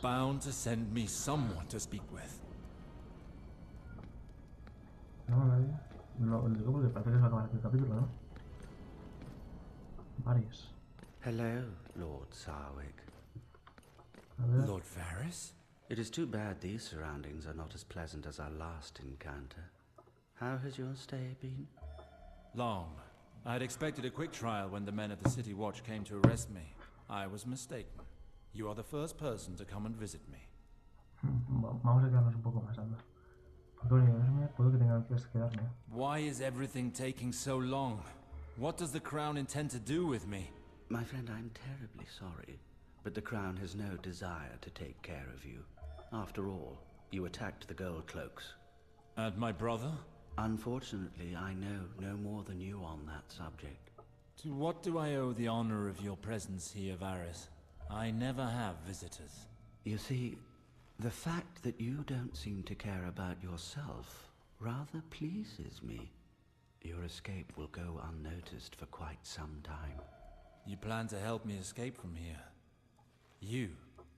bound to send me someone to speak with. No, nadie. Lo digo porque parece que se va a acabar aquí el capítulo, ¿no? Varios. Hello, Lord Sarwick. A ver. Lord Varys? It is too bad these surroundings are not as pleasant as our last encounter. How has your stay been? Long. I had expected a quick trial when the men of the City Watch came to arrest me. I was mistaken. You are the first person to come and visit me. Vamos a quedarnos un poco más, anda. Puedo que tengan que quedarme. Why is everything taking so long? What does the Crown intend to do with me? My friend, I'm terribly sorry, but the Crown has no desire to take care of you. After all, you attacked the Gold Cloaks. And my brother? Unfortunately, I know no more than you on that subject. To what do I owe the honor of your presence here, Varys? I never have visitors. You see, the fact that you don't seem to care about yourself rather pleases me. Your escape will go unnoticed for quite some time. You plan to help me escape from here? You?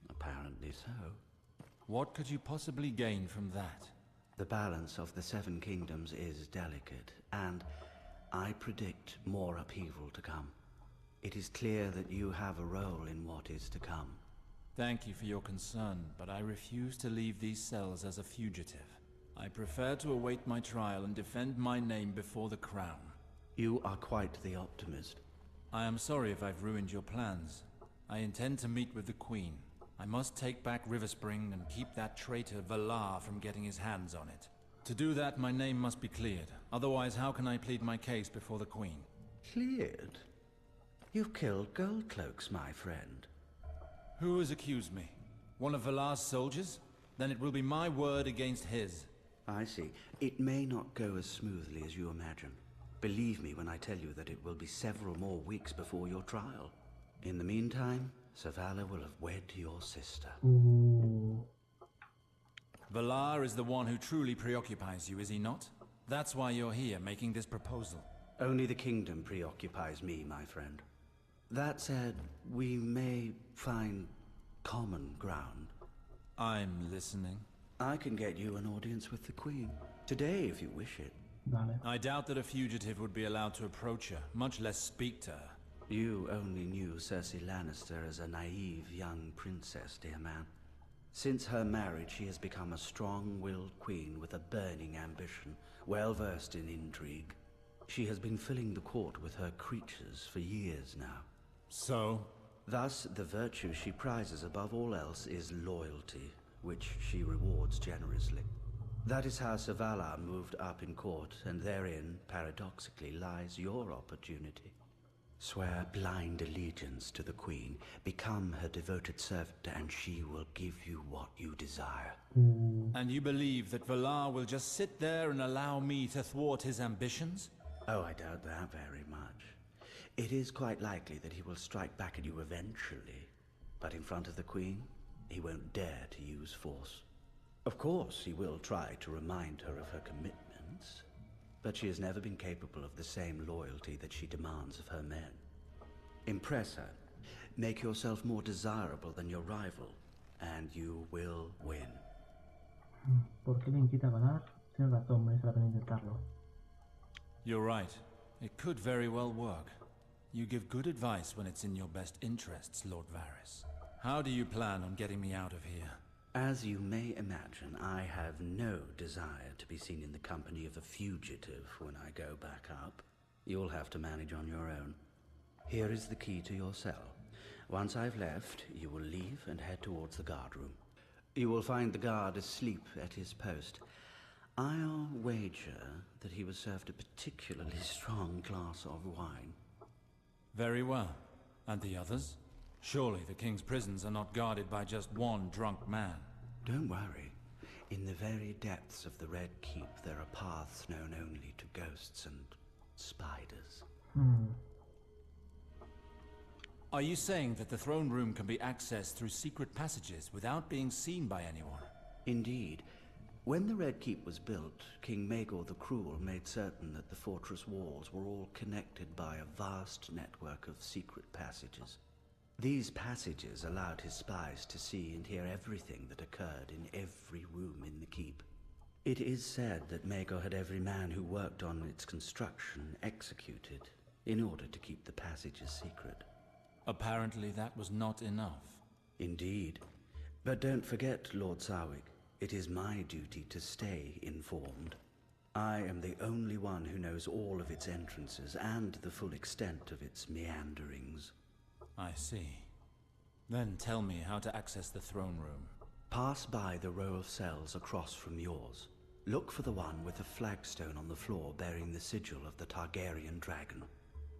Apparently so. What could you possibly gain from that? The balance of the Seven Kingdoms is delicate, and I predict more upheaval to come. It is clear that you have a role in what is to come. Thank you for your concern, but I refuse to leave these cells as a fugitive. I prefer to await my trial and defend my name before the Crown. You are quite the optimist. I am sorry if I've ruined your plans. I intend to meet with the Queen. I must take back River Spring and keep that traitor Valar from getting his hands on it. To do that, my name must be cleared. Otherwise, how can I plead my case before the Queen? Cleared? You've killed Gold Cloaks, my friend. Who has accused me? One of Valar's soldiers? Then it will be my word against his. I see. It may not go as smoothly as you imagine. Believe me when I tell you that it will be several more weeks before your trial. In the meantime, Zavala will have wed your sister. Valar is the one who truly preoccupies you, is he not? That's why you're here, making this proposal. Only the kingdom preoccupies me, my friend. That said, we may find common ground. I'm listening. I can get you an audience with the Queen. Today, if you wish it. Vale. I doubt that a fugitive would be allowed to approach her, much less speak to her. You only knew Cersei Lannister as a naive young princess, dear man. Since her marriage, she has become a strong-willed queen with a burning ambition, well-versed in intrigue. She has been filling the court with her creatures for years now. So? Thus, the virtue she prizes above all else is loyalty, which she rewards generously. That is how Zavala moved up in court, and therein, paradoxically, lies your opportunity. Swear blind allegiance to the Queen, become her devoted servant, and she will give you what you desire. And you believe that Valar will just sit there and allow me to thwart his ambitions? Oh, I doubt that very much. It is quite likely that he will strike back at you eventually, but in front of the Queen, he won't dare to use force. Of course, he will try to remind her of her commitments, but she has never been capable of the same loyalty that she demands of her men. Impress her, make yourself more desirable than your rival, and you will win. ¿Por qué le incita a ganar? Tienes razón, merece la pena intentarlo. You're right. It could very well work. You give good advice when it's in your best interests, Lord Varys. How do you plan on getting me out of here? As you may imagine, I have no desire to be seen in the company of a fugitive when I go back up. You'll have to manage on your own. Here is the key to your cell. Once I've left, you will leave and head towards the guard room. You will find the guard asleep at his post. I'll wager that he was served a particularly strong glass of wine. Very well. And the others? Surely the king's prisons are not guarded by just one drunk man. Don't worry. In the very depths of the Red Keep, there are paths known only to ghosts and spiders. Are you saying that the throne room can be accessed through secret passages without being seen by anyone? Indeed. When the Red Keep was built, King Maegor the Cruel made certain that the fortress walls were all connected by a vast network of secret passages. These passages allowed his spies to see and hear everything that occurred in every room in the keep. It is said that Mago had every man who worked on its construction executed in order to keep the passages secret. Apparently that was not enough. Indeed. But don't forget, Lord Sarwick, it is my duty to stay informed. I am the only one who knows all of its entrances and the full extent of its meanderings. I see. Then tell me how to access the throne room. Pass by the row of cells across from yours. Look for the one with the flagstone on the floor bearing the sigil of the Targaryen dragon.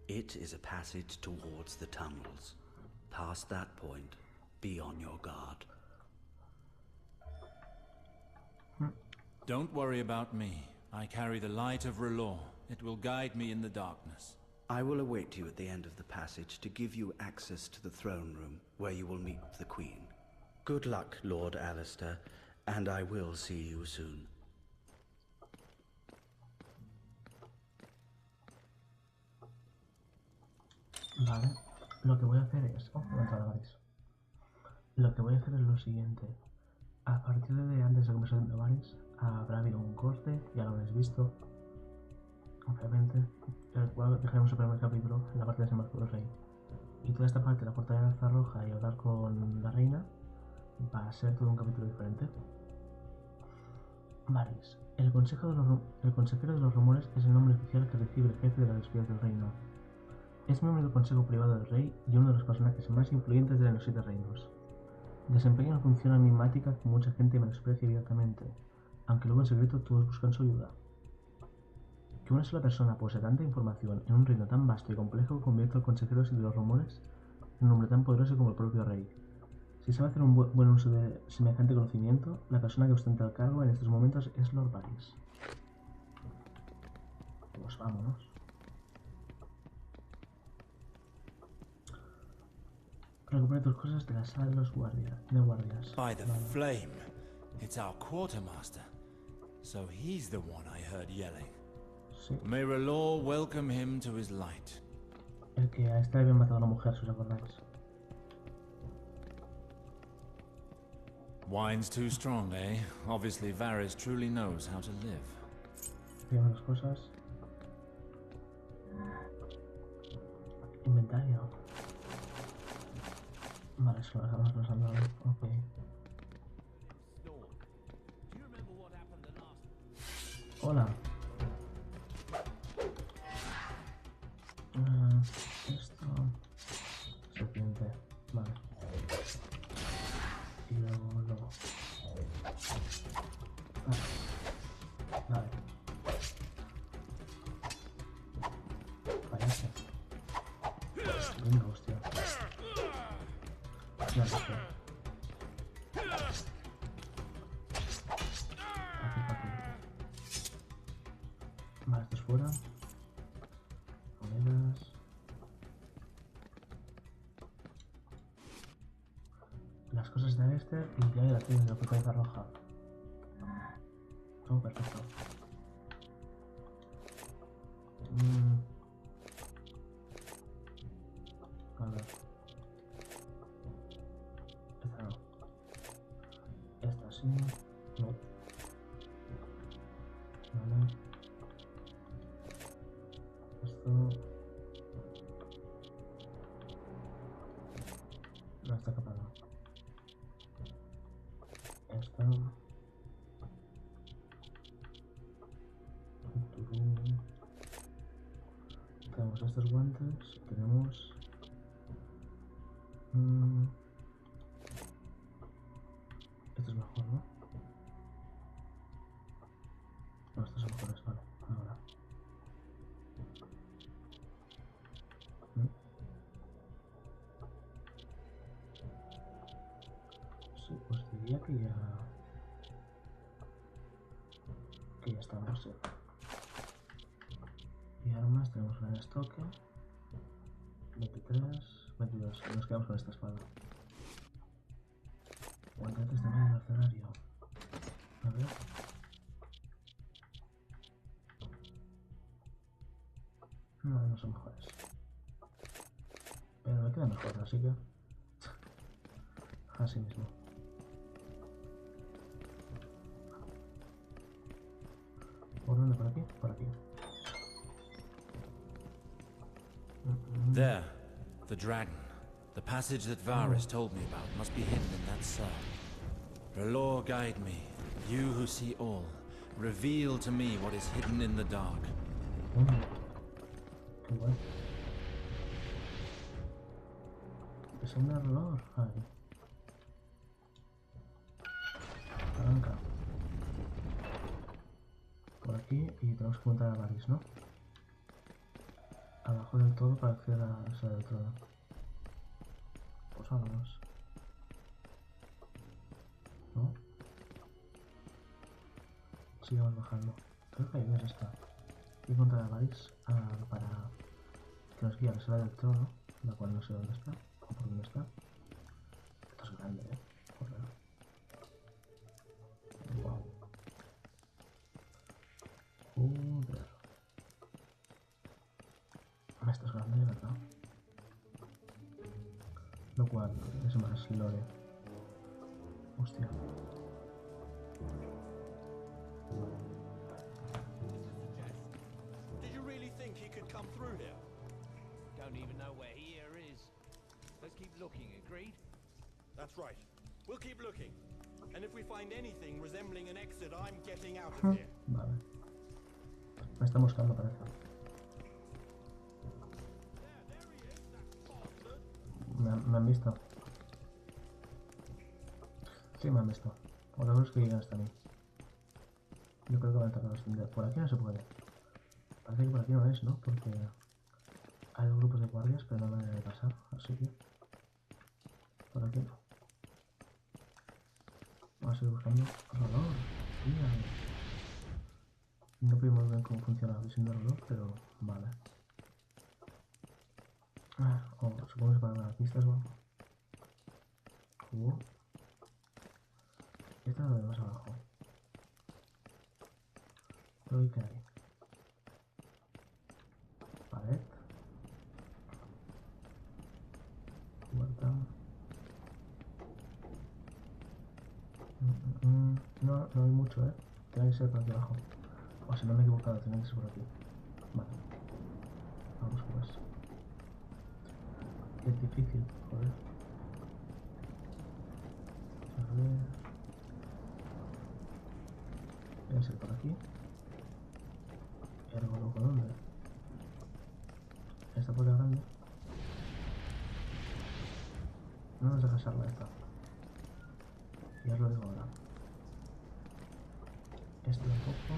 It is a passage towards the tunnels. Past that point, be on your guard. Don't worry about me. I carry the light of R'hllor. It will guide me in the darkness. I will await you at the end of the passage to give you access to the throne room, where you will meet the Queen. Good luck, Lord Alistair, and I will see you soon. Vale, lo que voy a hacer es... Oh, me entrado Varys. Lo que voy a hacer es lo siguiente. A partir de antes de conversación de Varys, habrá habido un corte, ya lo habréis visto. Obviamente, dejaremos el primer capítulo en la parte de desembarco del rey. Y toda esta parte, la puerta de la alza roja y hablar con la reina, va a ser todo un capítulo diferente. Varys. El consejero de los rumores es el nombre oficial que recibe el jefe de los espías del reino. Es miembro del consejo privado del rey y uno de los personajes más influyentes de los 7 reinos. Desempeña una función enigmática que mucha gente menosprecia abiertamente, aunque luego en secreto todos buscan su ayuda. Que una sola persona posee tanta información en un reino tan vasto y complejo convierte al consejero de los rumores en un hombre tan poderoso como el propio rey. Si sabe hacer un buen uso de semejante conocimiento, la persona que ostenta el cargo en estos momentos es Lord Varys. Pues vámonos. Recupera tus cosas de la sala de los guardias. By the flame, it's our quartermaster. So he's the one I heard yelling. Sí, May R'hllor welcome him to his light. el que a este le había matado a una mujer, si os acordáis. Wine's too strong, eh? Obviously Varys truly knows how to live. Pillamos las cosas. Inventario. Vale, eso lo dejamos pasando. Ok. Hola. Esto... Serpiente. Vale. Y luego... Vale. Parece. Venga, hostia. No sé qué. Aquí. Vale, esto es fuera. Monedas. Las cosas de este y ya las tienes en la puerta roja. Todo perfecto. A ver. Esta no. Esta sí. No. Vale. Esto. No está capado. Esta. Tenemos estos guantes. Tenemos. Esto es mejor, ¿no? No, estos son mejores, vale. Ahora. Sí, pues diría que ya... estamos, sí. Y armas tenemos una en estoque. 23, 22. Nos quedamos con esta espada. Guantes también en el escenario. A ver. No, no son mejores. Pero me quedan mejores, así que... Así mismo. ¿Por dónde? ¿Por aquí? Por aquí. There, the dragon. The passage that Varys told me about must be hidden in that cell. Lord, guide me, you who see all. Reveal to me what is hidden in the dark. Qué guay. Es un error. Ahí. Palanca. Por aquí y tenemos que montar a Varys, ¿no? Abajo del todo para acceder a la sala del trono. Pues vámonos. ¿No? Sigamos bajando. Creo que ahí ya está. Y encontrar a Varys para que nos guíe a la sala del trono, la cual no sé dónde está, o por dónde está. Esto es grande, joder. Wow. Joder. Esto es grande, ¿verdad? Lo cual es más lore. Hostia. Did you really think he could come through here? Don't even know where here is. Let's keep looking, agreed? That's right. We'll keep looking. And if we find anything resembling an exit, I'm getting out of here. Vale. Me está buscando, parece. Me han visto. Sí, me han visto. Por lo menos que llegan hasta mí. Yo creo que van a tardar bastante. Por aquí no se puede. Parece que por aquí no es, ¿no? Porque hay grupos de guardias, pero no hay manera de pasar. Así que por aquí no. Vamos a seguir buscando reloj. Mira. No vimos bien cómo funciona la visión del reloj, pero vale. O supongo que para dar pistas o algo. Esta es la de más abajo. Creo que hay. Pared. Puerta. No, no hay mucho, Tiene que ser por aquí abajo. O si no me he equivocado, tiene que ser por aquí. Vale. Vamos pues. Es difícil, joder. A ver. Debe ser por aquí. ¿Y algo loco dónde? Esta puerta grande. No nos deja salvar esta. Ya os lo digo ahora. Esto tampoco.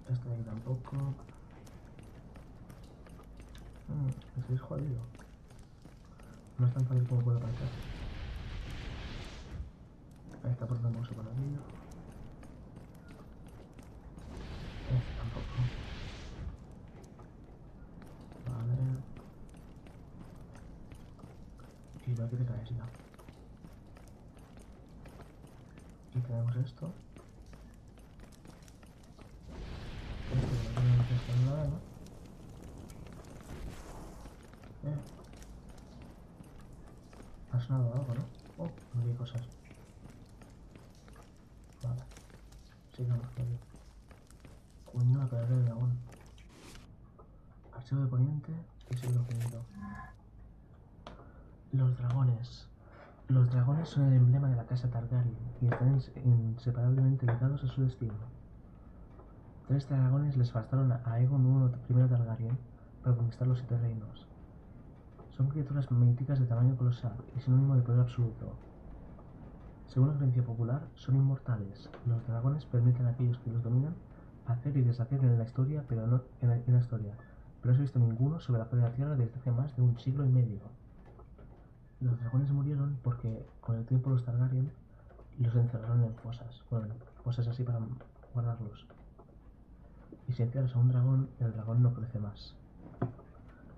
Esto de aquí tampoco. Estoy jodido. No es tan fácil como puedo parecer. Esta puerta no se para aquí. Esta tampoco. Vale. Y de aquí te caes ya. Y tenemos esto. Esto no está nada, ¿no? Ha sonado algo, ¿no? Oh, no hay cosas. Vale. Sigamos por aquí. Coño, la cadera del dragón. Archivo de poniente y siglo finito. Los dragones. Los dragones son el emblema de la casa Targaryen y están inseparablemente ligados a su destino. 3 dragones les bastaron a Aegon I Targaryen para conquistar los 7 reinos. Son criaturas míticas de tamaño colosal y sinónimo de poder absoluto. Según la creencia popular, son inmortales. Los dragones permiten a aquellos que los dominan hacer y deshacer en la historia, pero no se ha visto ninguno sobre la faz de la Tierra desde hace más de un siglo y medio. Los dragones murieron porque con el tiempo los Targaryen los encerraron en fosas. Bueno, fosas así para guardarlos. Y si encierras a un dragón, el dragón no crece más.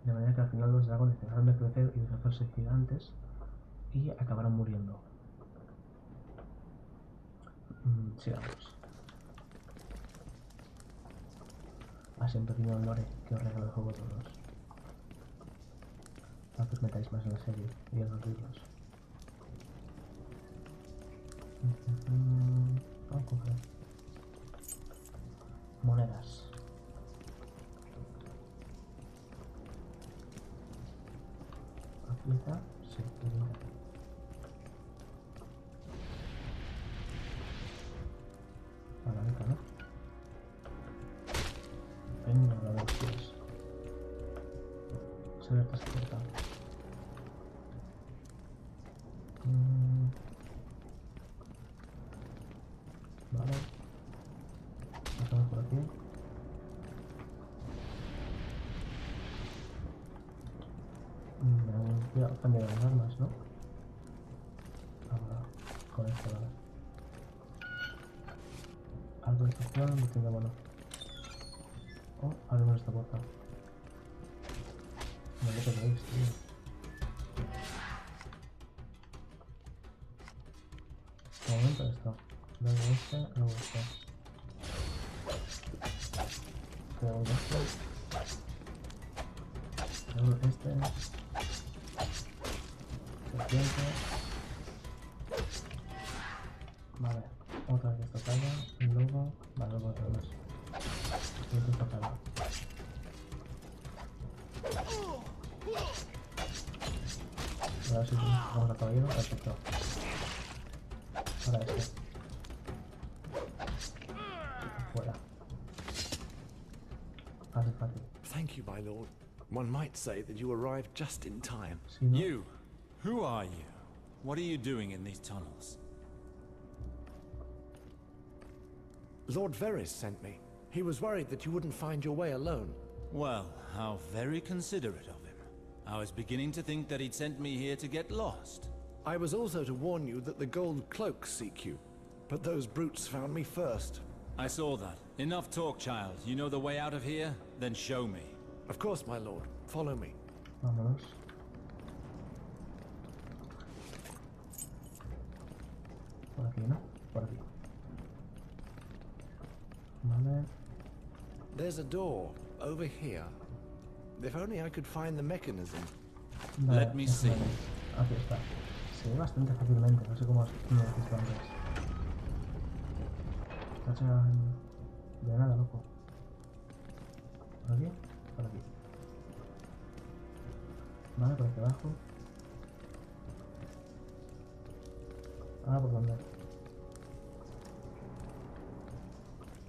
De manera que al final los dragones dejaron de crecer y de hacerse gigantes y acabaron muriendo. Sigamos. Así un pequeño lore que os regalo el juego a todos. Para que os metáis más en la serie y en los libros. Vamos a coger monedas. Aquí está, sí, aquí está. Palanca, ¿no? Venga, la de los pies. Se ve que se corta. Vale. Pasamos por aquí. Voy a cambiar las armas, ¿no? Ahora, con esto, vale. Algo de estación, botella, bueno. Oh, abrimos esta puerta. No lo que veis, tío. De momento esto. Luego este, luego este. Luego este. Luego este. Serpiente. Vale, otra vez estocada. Y luego. Vale, luego otra vez. Siguiente estocada. A ver si vamos al caballero. Perfecto. Ahora este. Fuera. Fácil, fácil. Thank you, my lord. One might say that you arrived just in time. Si no, You! Who are you? What are you doing in these tunnels? Lord Varys sent me. He was worried that you wouldn't find your way alone. Well, how very considerate of him. I was beginning to think that he'd sent me here to get lost. I was also to warn you that the gold cloaks seek you. But those brutes found me first. I saw that. Enough talk, child. You know the way out of here? Then show me. Of course, my lord. Follow me. vámonos. Por aquí, ¿no? Por aquí. Vale. There's a door over here. If only I could find the mechanism. Vale, Let me see. Aquí está. Se ve bastante fácilmente, no sé cómo me lo visto antes. Está hecha de nada, loco. Por aquí, por aquí. Vale, por aquí abajo. Ahora por dónde.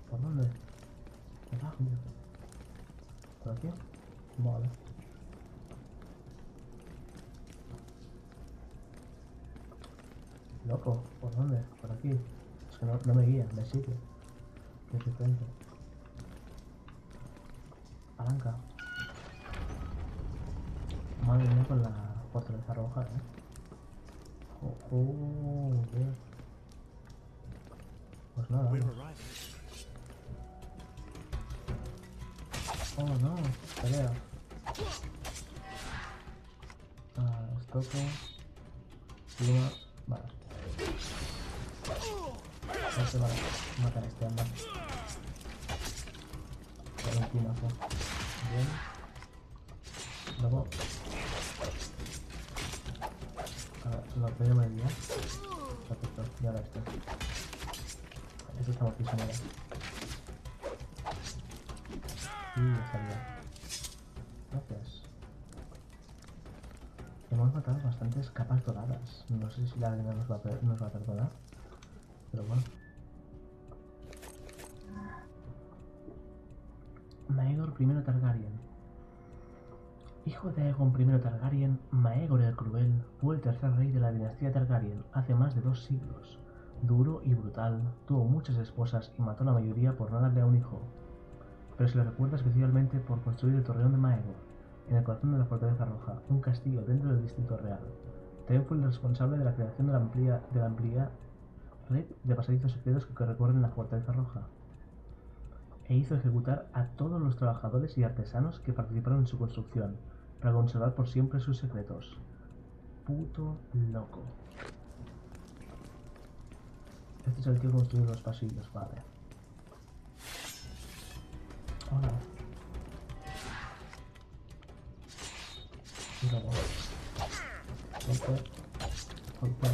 ¿Por dónde? Abajo, ¿por aquí? Vale. Loco, ¿por dónde? Por aquí. Es que no me guía, me sigue. Qué diferente. Palanca. Madre mía con la fortaleza roja, Joder. Pues nada. We're Vamos. arriving. Oh no, pelea. Estoco. Pluma. Vale. No se va a matar a este anda. Con un plumazo. Bien. Luego. A ver, lo que yo me diría. Perfecto, y ahora este. Este está muertísimo ya. Y ya salía. Gracias. Hemos matado bastantes capas doradas. No sé si la arena nos va a perdonar. Pero bueno. Maegor I Targaryen. Hijo de Aegon I Targaryen, Maegor el Cruel fue el tercer rey de la dinastía Targaryen hace más de 2 siglos. Duro y brutal, tuvo muchas esposas y mató a la mayoría por no darle a un hijo. Pero se le recuerda especialmente por construir el Torreón de Maegor, en el corazón de la Fortaleza Roja, un castillo dentro del Distrito Real. También fue el responsable de la creación de la amplia red de pasadizos secretos que recorren la Fortaleza Roja, e hizo ejecutar a todos los trabajadores y artesanos que participaron en su construcción, para conservar por siempre sus secretos. Puto loco. Este es el que construyó los pasillos, vale. Hola. Y luego... Golpe. Golpe.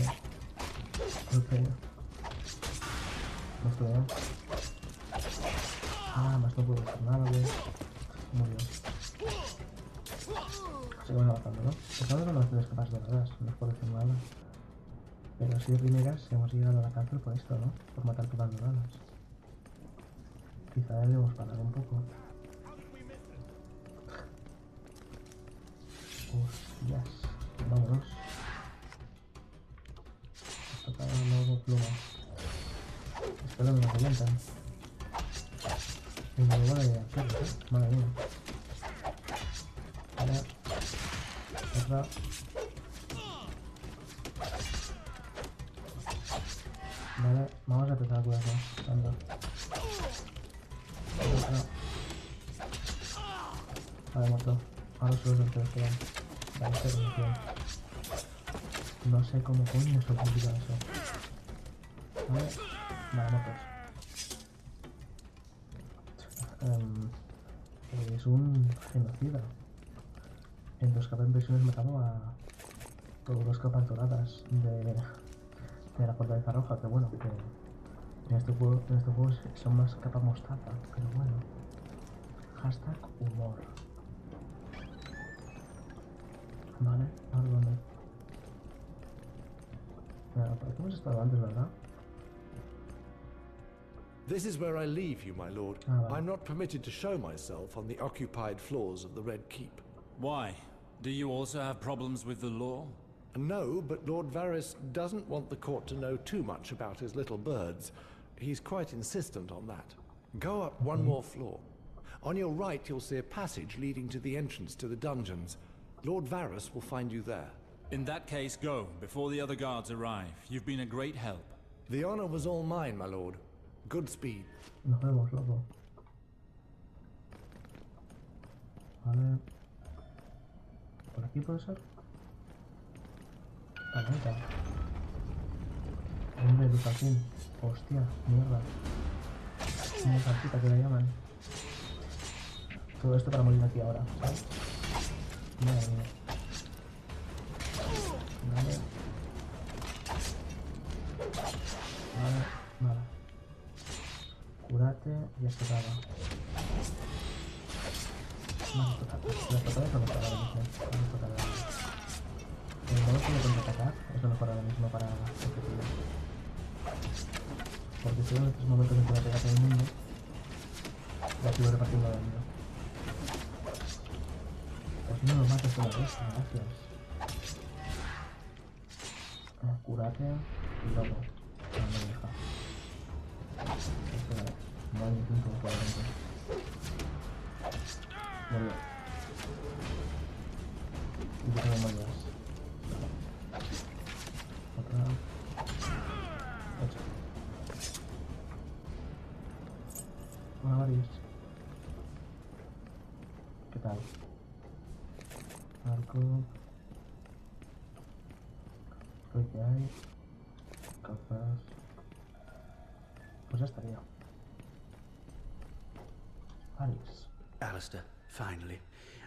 Golpe. No estoy bien. Ah, más no puedo hacer nada, güey. Murió. Seguimos avanzando, ¿no? Estamos con las capas doradas, no os puedo decir nada. Pero si de primeras hemos llegado a la cárcel por esto, ¿no? Por matar capas doradas. Quizá debemos parar un poco. Hostias. Vámonos. Esto para luego pluma. Espero que no me revientan. Y me llevo de hacerlo, ¿eh? Madre mía. Vale. Otra. Vale, vamos a empezar a curarnos. Anda. Otra. Vale, muerto. Ahora solo los que nos quedan. Vale, esta condición. No sé cómo coño se complica eso. Vale. Vale, muertos. Es un genocida. En dos capas de inversiones matado a todos los capas doradas de la fortaleza roja, que bueno, que en este juego son más capa mostaza, pero bueno. Hashtag humor. Vale, ¿ahora dónde? Mira, por aquí hemos estado antes, ¿verdad? This is where I leave you, my lord. Ah, vale. I'm not permitted to show myself on the occupied floors of the Red Keep. Why? Do you also have problems with the law? No, but Lord Varys doesn't want the court to know too much about his little birds. He's quite insistent on that. Go up one more floor. On your right, you'll see a passage leading to the entrance to the dungeons. Lord Varys will find you there. In that case, go, before the other guards arrive. You've been a great help. The honor was all mine, my lord. Good speed. Nos vemos, loco. Vale. ¿Por aquí puede ser? Paleta. Hombre, educación. Hostia, mierda. Una salsita que la llaman. Todo esto para morir aquí ahora, ¿sabes? Madre mía. Vale. Vale, vale. Curate y estocada. Más estocada. La estocada es lo mejor ahora mismo. Más estocada. El modo que me contraatacar es lo mejor ahora mismo para este tío. Porque si en estos momentos en que va a pegar a todo el mundo, ya sigo repartiendo daño. ¿Por qué no nos matas toda vez? Gracias. Curate y luego. No me deja. Esto no hay ni punto por adentro. Muy bien. Y yo tengo monedas. Otra. 8. Bueno, varios. ¿Qué tal? Arco. Creo que hay. Cazas. Pues ya estaría. Alice. Alistair, finally.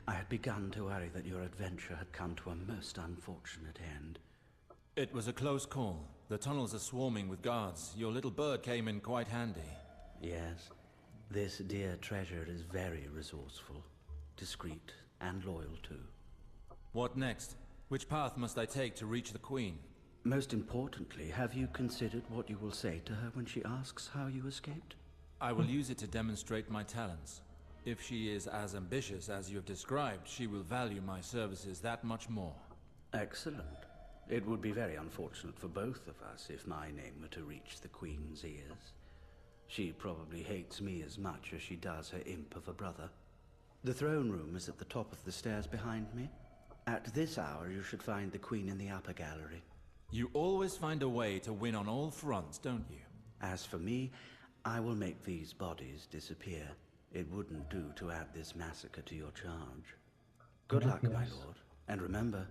I had begun to worry that your adventure had come to a most unfortunate end. It was a close call. The tunnels are swarming with guards. Your little bird came in quite handy. Yes, this dear treasure is very resourceful, discreet, and loyal too. What next? Which path must I take to reach the Queen? Most importantly, have you considered what you will say to her when she asks how you escaped? I will use it to demonstrate my talents. If she is as ambitious as you have described, she will value my services that much more. Excellent. It would be very unfortunate for both of us if my name were to reach the Queen's ears. She probably hates me as much as she does her imp of a brother. The throne room is at the top of the stairs behind me. At this hour you should find the Queen in the upper gallery. You always find a way to win on all fronts, don't you? As for me, I will make these bodies disappear. It wouldn't do to add this massacre to your charge. Good luck, my lord. And remember,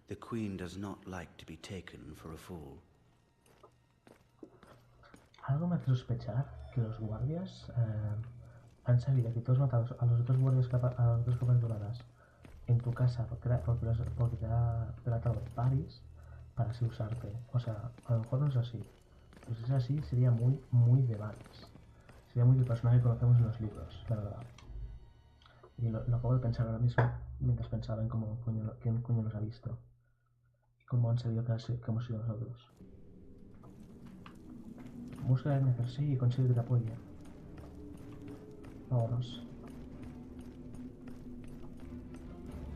the Queen does not like to be taken for a fool. Algo me hace sospechar que los guardias han salido aquí todos matados, a los otros guardias a las dos capas doradas en tu casa porque te ha tratado de paris para así usarte. O sea, a lo mejor no es así. Pues si es así, sería muy de bares. Sería muy del personaje que conocemos en los libros, la verdad. Y lo acabo de pensar ahora mismo, mientras pensaba en quién coño los ha visto. Y cómo han sabido que hemos sido nosotros. Busca el NPC y consigue que te apoye. Vámonos.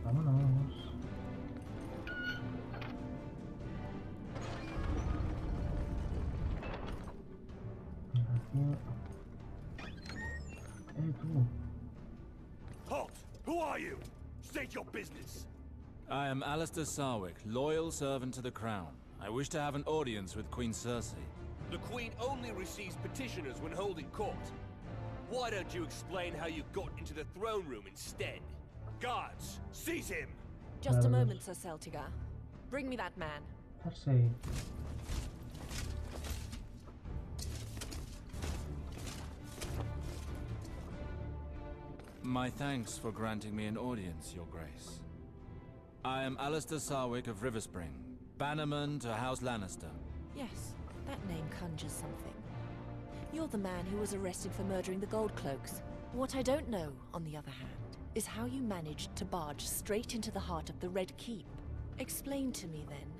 Vámonos. Tú. Halt! Who are you? State your business. I am Alistair Sarwick, loyal servant to the crown. I wish to have an audience with Queen Cersei. The Queen only receives petitioners when holding court. Why don't you explain how you got into the throne room instead? Guards, seize him! Just a moment, Sir Celtigar. Bring me that man. Cersei. My thanks for granting me an audience, Your Grace. I am Alistair Sarwick of Riverspring, bannerman to House Lannister. Yes, that name conjures something. You're the man who was arrested for murdering the Gold Cloaks. What I don't know, on the other hand, is how you managed to barge straight into the heart of the Red Keep. Explain to me, then,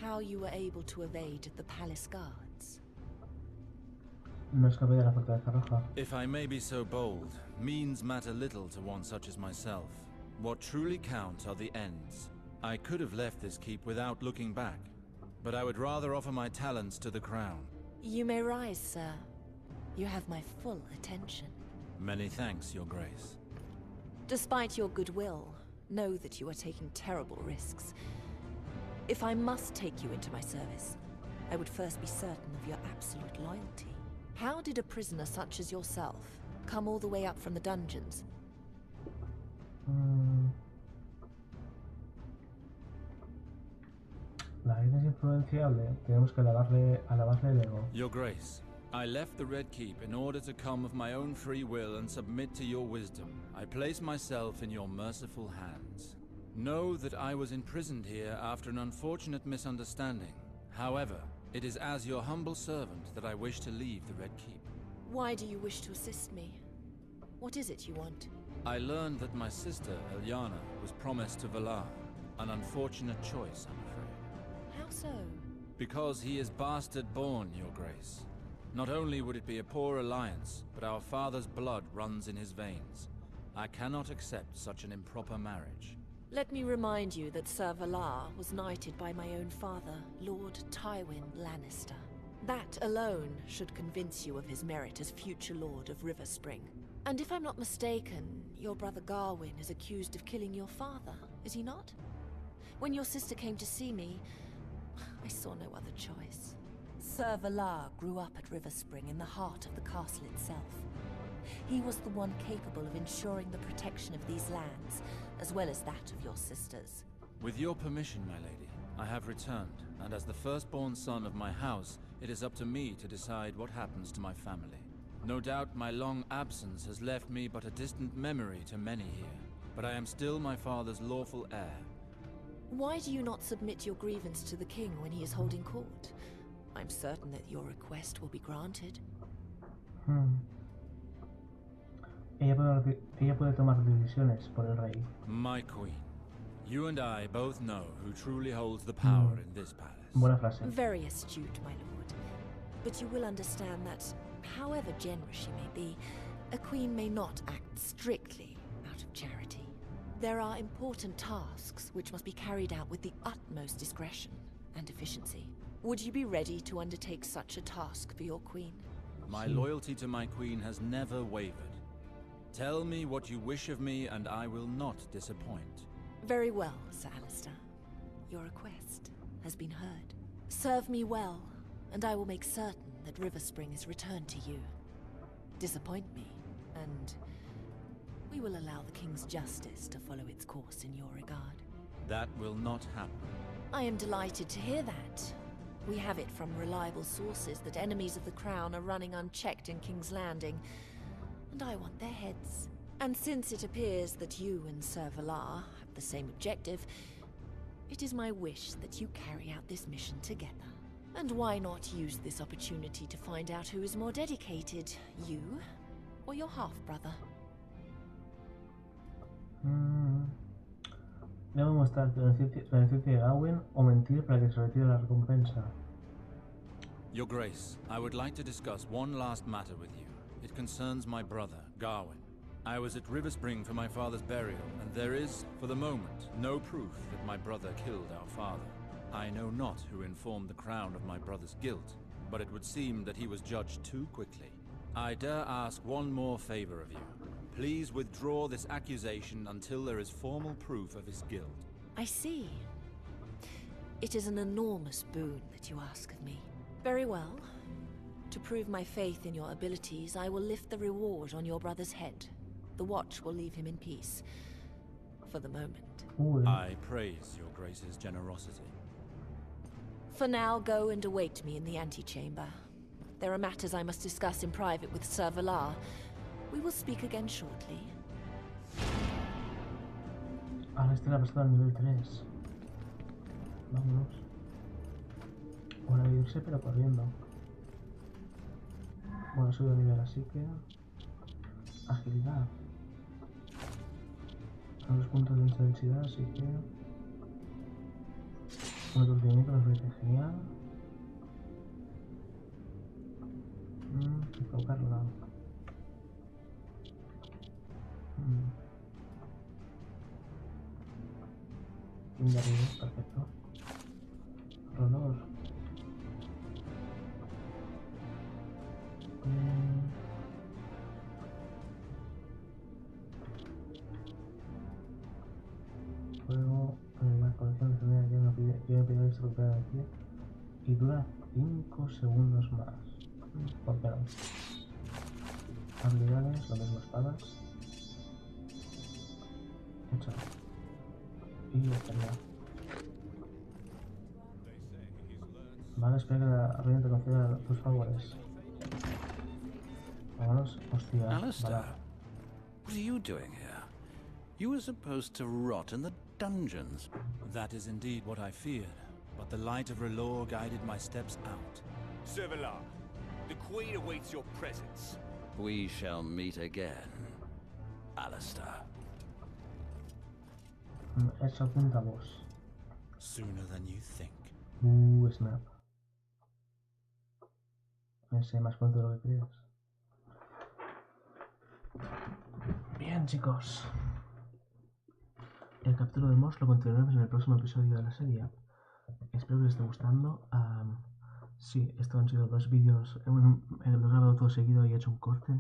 how you were able to evade the palace guards. No escapé de la Fortaleza Roja. If I may be so bold, means matter little to one such as myself. What truly counts are the ends. I could have left this keep without looking back, but I would rather offer my talents to the crown. You may rise, sir. You have my full attention. Many thanks, Your Grace. Despite your goodwill, know that you are taking terrible risks. If I must take you into my service, I would first be certain of your absolute loyalty. How did a prisoner such as yourself come all the way up from the dungeons? La reina es influenciable. Tenemos que alabarle el ego. Your Grace, I left the Red Keep in order to come of my own free will and submit to your wisdom. I place myself in your merciful hands. Know that I was imprisoned here after an unfortunate misunderstanding. However, it is as your humble servant that I wish to leave the Red Keep. Why do you wish to assist me? What is it you want? I learned that my sister, Eliana, was promised to Valar. An unfortunate choice, I'm afraid. How so? Because he is bastard-born, Your Grace. Not only would it be a poor alliance, but our father's blood runs in his veins. I cannot accept such an improper marriage. Let me remind you that Sir Valar was knighted by my own father, Lord Tywin Lannister. That alone should convince you of his merit as future Lord of Riverspring. And if I'm not mistaken, your brother Garwin is accused of killing your father, is he not? When your sister came to see me, I saw no other choice. Sir Valar grew up at Riverspring in the heart of the castle itself. He was the one capable of ensuring the protection of these lands, as well as that of your sisters. With your permission, my lady, I have returned, and as the firstborn son of my house, it is up to me to decide what happens to my family. No doubt my long absence has left me but a distant memory to many here, but I am still my father's lawful heir. Why do you not submit your grievance to the king when he is holding court? I'm certain that your request will be granted. Ella puede tomar decisiones por el rey. My queen, you and I both know who truly holds the power in this palace. Buena frase. Very astute, my lord. But you will understand that, however generous she may be, a queen may not act strictly out of charity. There are important tasks which must be carried out with the utmost discretion and efficiency. Would you be ready to undertake such a task for your queen? My loyalty to my queen has never wavered. Tell me what you wish of me, and I will not disappoint. Very well, Sir Alistair. Your request has been heard. Serve me well, and I will make certain that Riverspring is returned to you. Disappoint me, and we will allow the King's justice to follow its course in your regard. That will not happen. I am delighted to hear that. We have it from reliable sources that enemies of the Crown are running unchecked in King's Landing, and I want their heads. And since it appears that you and Sir Valar have have the same objective, it is my wish that you carry out this mission together. And why not use this opportunity to find out who is more dedicated, you or your half-brother? Debo mostrar la beneficio de Gawain o mentir para que se retire la recompensa. Your Grace, I would like to discuss one last matter with you. It concerns my brother, Gawain. I was at River Spring for my father's burial, and there is, for the moment, no proof that my brother killed our father. I know not who informed the Crown of my brother's guilt, but it would seem that he was judged too quickly. I dare ask one more favor of you. Please withdraw this accusation until there is formal proof of his guilt. I see. It is an enormous boon that you ask of me. Very well. To prove my faith in your abilities, I will lift the reward on your brother's head. The watch will leave him in peace. For the moment. I praise your Grace's generosity. For now, go and await me in the antechamber. There are matters I must discuss in private with Sir Valar. We will speak again shortly. Ahora estoy la pasada al nivel 3. Vámonos. Hora de irse, pero corriendo. Bueno, subo de nivel, así que... agilidad. Son 2 puntos de intensidad, así que... un aturdimiento me parece genial. Enfocarla. Fin de arriba, perfecto. Rolor. Juego la colección de semillas ya me pidió esto que aquí y dura 5 segundos más. ¿Por qué no? Habilidades, lo mismo, espadas. Hecho. Y ya estaría. Vale, espera que la reina te conceda tus favores. Vámonos, hostia. Alistair, Vale. what are you doing here? You were supposed to rot in the dungeons. That is indeed what I feared, but the light of R'hllor guided my steps out. Sir Valar, the Queen awaits your presence. We shall meet again, Alistair. Eso apunta a vos. Sooner than you think. Snap. Ese más pronto de lo que crees. Bien, chicos. El capítulo de Moss lo continuaremos en el próximo episodio de la serie. Espero que les esté gustando. Sí, estos han sido 2 vídeos. Lo he grabado todo seguido y he hecho un corte.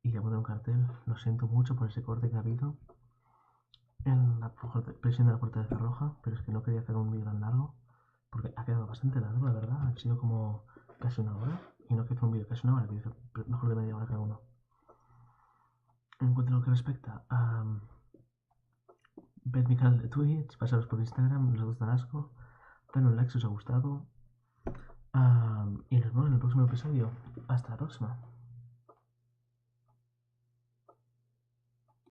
Y ya pondré un cartel. Lo siento mucho por ese corte que ha habido en la presión de la puerta de Cerroja, pero es que no quería hacer un vídeo tan largo, porque ha quedado bastante largo, la verdad. Ha sido como casi 1 hora, y no quiero hacer un vídeo casi 1 hora, quiero hacer mejor de media hora cada uno. En cuanto a lo que respecta a ver mi canal de Twitch, pasaros por Instagram, los dos dan asco, denle un like si os ha gustado, y nos vemos en el próximo episodio. Hasta la próxima.